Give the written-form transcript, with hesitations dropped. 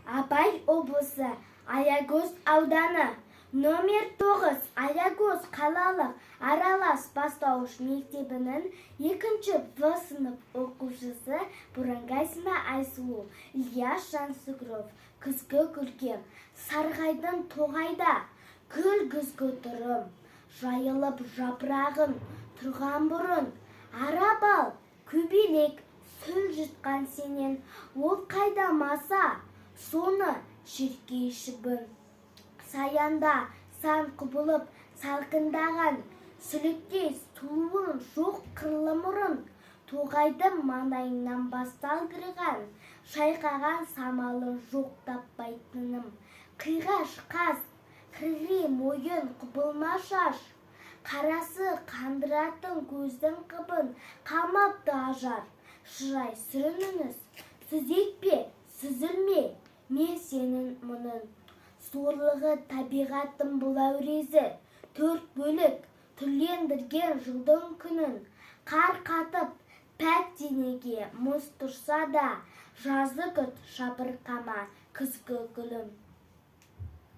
Абай облысы, Аягөз ауданы, номер 9 Аягөз қалалық аралас бастауыш мектебінің 2-ші В сынып оқушысы Бурангайсина Айсулу, Ильяс Жансүгіров. Күзгі күлкем, сарғайдың тоғайда, күл күзгі тұрым, жайылып жапырағын тұрған бұрын, арабал, көбелек, сүл жұтқан сенен, ол қайда маса, соны шіркей шыбын. Саянда сан құбылып салқындаған, сүліктей суын жоқ қырлы мұрын, тоғайдың маңайынан басталдырған, шайқаған самалы жоқ таппайтыным. Қиғаш қаз, кірге мойын құбылма шаш, қарасы қандыратын көздің қыбын, қалмапты ажар. Шырай сүрініңіз, сүзекпе, сүзілме, мен сенің мұның. Сорлығы табиғаттың бұл әурезі, 4 бөлік түрлендірген жылдың күнін. Қар қатып, пәк денеге мұз тұрса да, жазы күт шабырқама күзгі гүлім.